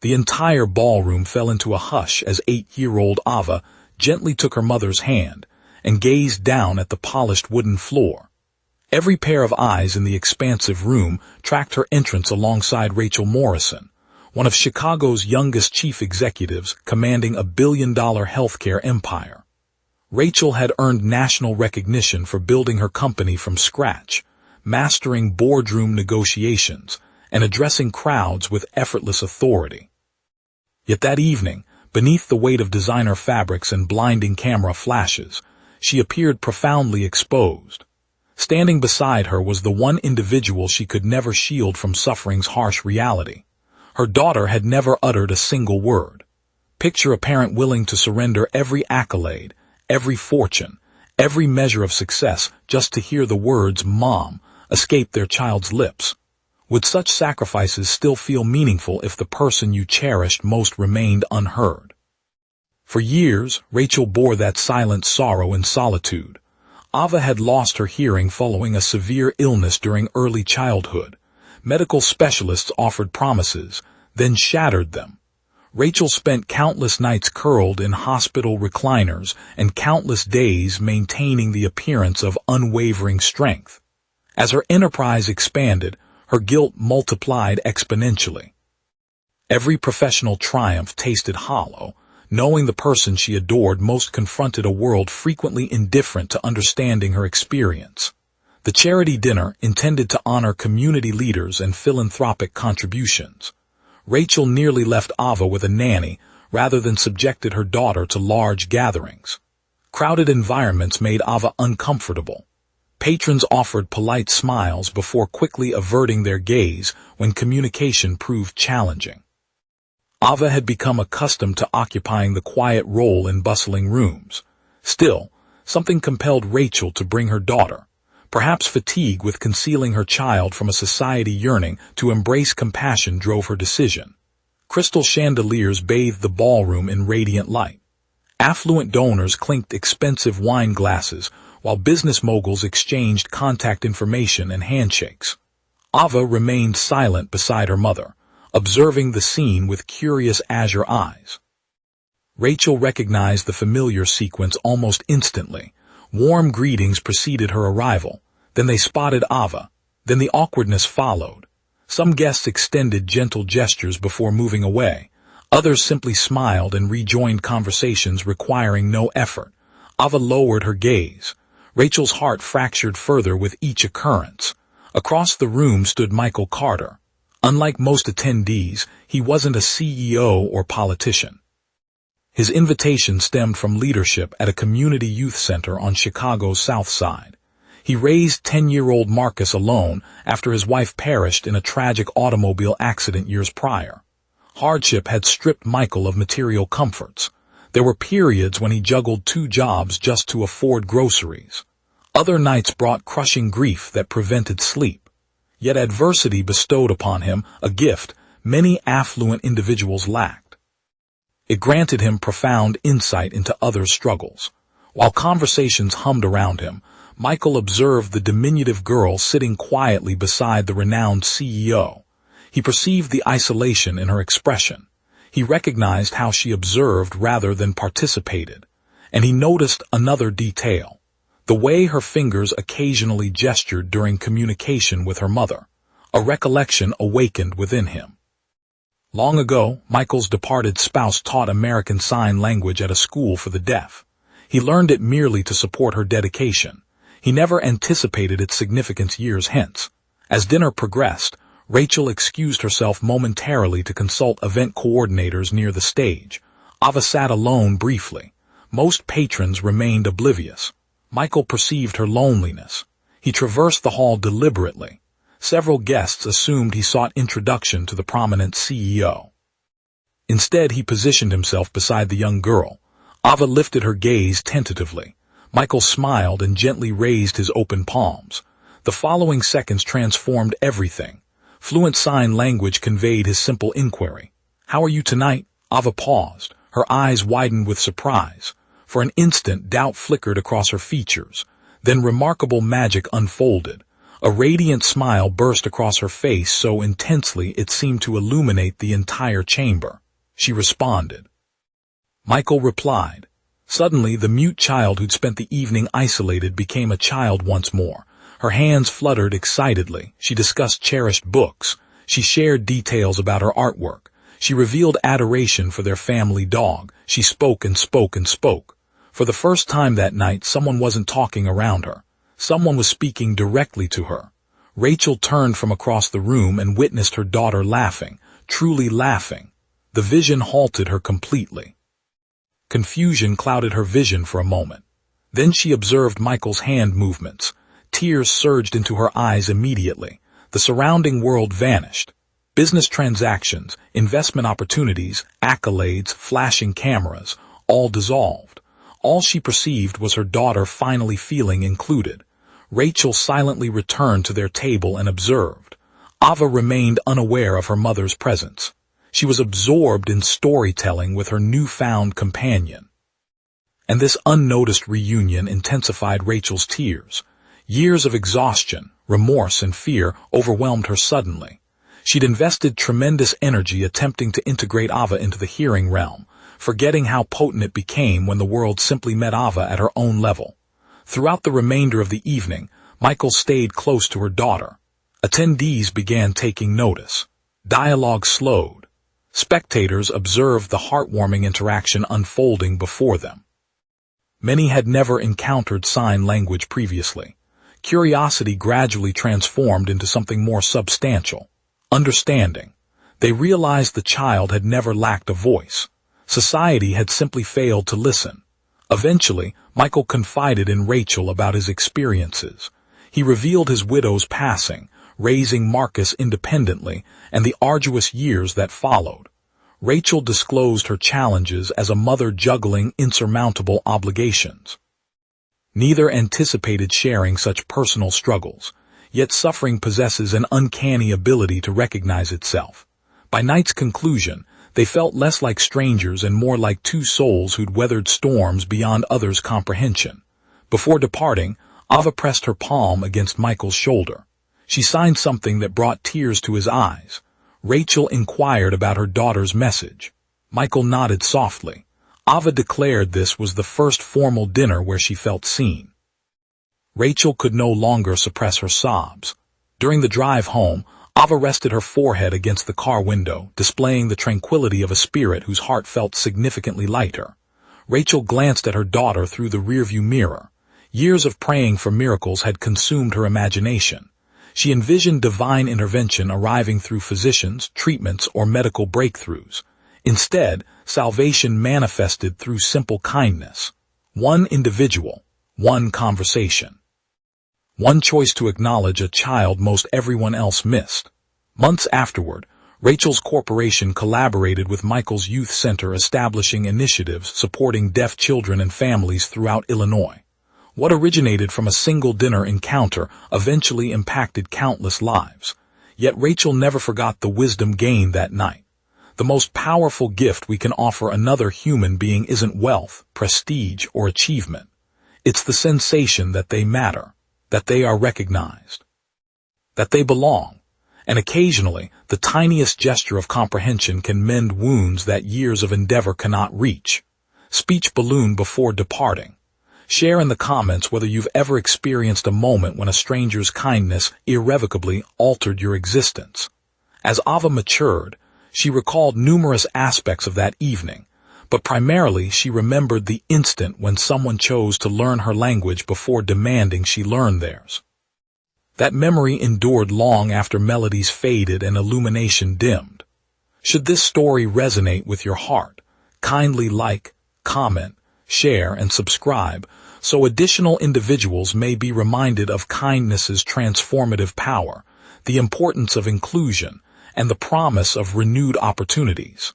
The entire ballroom fell into a hush as 8-year-old Ava gently took her mother's hand and gazed down at the polished wooden floor. Every pair of eyes in the expansive room tracked her entrance alongside Rachel Morrison, one of Chicago's youngest chief executives commanding a billion-dollar healthcare empire. Rachel had earned national recognition for building her company from scratch, mastering boardroom negotiations, and addressing crowds with effortless authority. Yet that evening, beneath the weight of designer fabrics and blinding camera flashes, she appeared profoundly exposed. Standing beside her was the one individual she could never shield from suffering's harsh reality. Her daughter had never uttered a single word. Picture a parent willing to surrender every accolade, every fortune, every measure of success just to hear the words "Mom" escape their child's lips. Would such sacrifices still feel meaningful if the person you cherished most remained unheard? For years, Rachel bore that silent sorrow in solitude. Ava had lost her hearing following a severe illness during early childhood. Medical specialists offered promises, then shattered them. Rachel spent countless nights curled in hospital recliners and countless days maintaining the appearance of unwavering strength. As her enterprise expanded, her guilt multiplied exponentially. Every professional triumph tasted hollow, knowing the person she adored most confronted a world frequently indifferent to understanding her experience. The charity dinner, intended to honor community leaders and philanthropic contributions. Rachel nearly left Ava with a nanny rather than subjected her daughter to large gatherings. Crowded environments made Ava uncomfortable. Patrons offered polite smiles before quickly averting their gaze when communication proved challenging. Ava had become accustomed to occupying the quiet role in bustling rooms. Still, something compelled Rachel to bring her daughter. Perhaps fatigue with concealing her child from a society yearning to embrace compassion drove her decision. Crystal chandeliers bathed the ballroom in radiant light. Affluent donors clinked expensive wine glasses, while business moguls exchanged contact information and handshakes. Ava remained silent beside her mother, observing the scene with curious azure eyes. Rachel recognized the familiar sequence almost instantly. Warm greetings preceded her arrival, then they spotted Ava, then the awkwardness followed. Some guests extended gentle gestures before moving away. Others simply smiled and rejoined conversations requiring no effort. Ava lowered her gaze. Rachel's heart fractured further with each occurrence. Across the room stood Michael Carter. Unlike most attendees, he wasn't a CEO or politician. His invitation stemmed from leadership at a community youth center on Chicago's South Side. He raised 10-year-old Marcus alone after his wife perished in a tragic automobile accident years prior. Hardship had stripped Michael of material comforts. There were periods when he juggled 2 jobs just to afford groceries. Other nights brought crushing grief that prevented sleep. Yet adversity bestowed upon him a gift many affluent individuals lacked. It granted him profound insight into others' struggles. While conversations hummed around him, Michael observed the diminutive girl sitting quietly beside the renowned CEO. He perceived the isolation in her expression. He recognized how she observed rather than participated. And he noticed another detail: the way her fingers occasionally gestured during communication with her mother. A recollection awakened within him. Long ago, Michael's departed spouse taught American Sign Language at a school for the deaf. He learned it merely to support her dedication. He never anticipated its significance years hence. As dinner progressed, Rachel excused herself momentarily to consult event coordinators near the stage. Ava sat alone briefly. Most patrons remained oblivious. Michael perceived her loneliness. He traversed the hall deliberately. Several guests assumed he sought introduction to the prominent CEO. Instead, he positioned himself beside the young girl. Ava lifted her gaze tentatively. Michael smiled and gently raised his open palms. The following seconds transformed everything. Fluent sign language conveyed his simple inquiry. "How are you tonight?" Ava paused. Her eyes widened with surprise. For an instant, doubt flickered across her features. Then remarkable magic unfolded. A radiant smile burst across her face so intensely it seemed to illuminate the entire chamber. She responded. Michael replied. Suddenly, the mute child who'd spent the evening isolated became a child once more. Her hands fluttered excitedly. She discussed cherished books. She shared details about her artwork. She revealed adoration for their family dog. She spoke and spoke and spoke. For the first time that night, someone wasn't talking around her. Someone was speaking directly to her. Rachel turned from across the room and witnessed her daughter laughing, truly laughing. The vision halted her completely. Confusion clouded her vision for a moment. Then she observed Michael's hand movements. Tears surged into her eyes immediately. The surrounding world vanished. Business transactions, investment opportunities, accolades, flashing cameras, all dissolved. All she perceived was her daughter finally feeling included. Rachel silently returned to their table and observed. Ava remained unaware of her mother's presence. She was absorbed in storytelling with her newfound companion. And this unnoticed reunion intensified Rachel's tears. Years of exhaustion, remorse, and fear overwhelmed her suddenly. She'd invested tremendous energy attempting to integrate Ava into the hearing realm, forgetting how potent it became when the world simply met Ava at her own level. Throughout the remainder of the evening, Michael stayed close to her daughter. Attendees began taking notice. Dialogue slowed. Spectators observed the heartwarming interaction unfolding before them. Many had never encountered sign language previously. Curiosity gradually transformed into something more substantial. Understanding. They realized the child had never lacked a voice. Society had simply failed to listen. Eventually, Michael confided in Rachel about his experiences. He revealed his widow's passing, raising Marcus independently, and the arduous years that followed. Rachel disclosed her challenges as a mother juggling insurmountable obligations. Neither anticipated sharing such personal struggles, yet suffering possesses an uncanny ability to recognize itself. By night's conclusion, they felt less like strangers and more like two souls who'd weathered storms beyond others' comprehension. Before departing, Ava pressed her palm against Michael's shoulder. She signed something that brought tears to his eyes. Rachel inquired about her daughter's message. Michael nodded softly. Ava declared this was the first formal dinner where she felt seen. Rachel could no longer suppress her sobs. During the drive home, Ava rested her forehead against the car window, displaying the tranquility of a spirit whose heart felt significantly lighter. Rachel glanced at her daughter through the rearview mirror. Years of praying for miracles had consumed her imagination. She envisioned divine intervention arriving through physicians, treatments, or medical breakthroughs. Instead, salvation manifested through simple kindness. One individual, one conversation. One choice to acknowledge a child most everyone else missed. Months afterward, Rachel's corporation collaborated with Michael's Youth Center, establishing initiatives supporting deaf children and families throughout Illinois. What originated from a single dinner encounter eventually impacted countless lives. Yet Rachel never forgot the wisdom gained that night. The most powerful gift we can offer another human being isn't wealth, prestige, or achievement. It's the sensation that they matter, that they are recognized, that they belong. And occasionally, the tiniest gesture of comprehension can mend wounds that years of endeavor cannot reach. Speech balloon before departing. Share in the comments whether you've ever experienced a moment when a stranger's kindness irrevocably altered your existence. As Ava matured, she recalled numerous aspects of that evening, but primarily she remembered the instant when someone chose to learn her language before demanding she learn theirs. That memory endured long after melodies faded and illumination dimmed. Should this story resonate with your heart, kindly like, comment, share, and subscribe so additional individuals may be reminded of kindness's transformative power, the importance of inclusion, and the promise of renewed opportunities.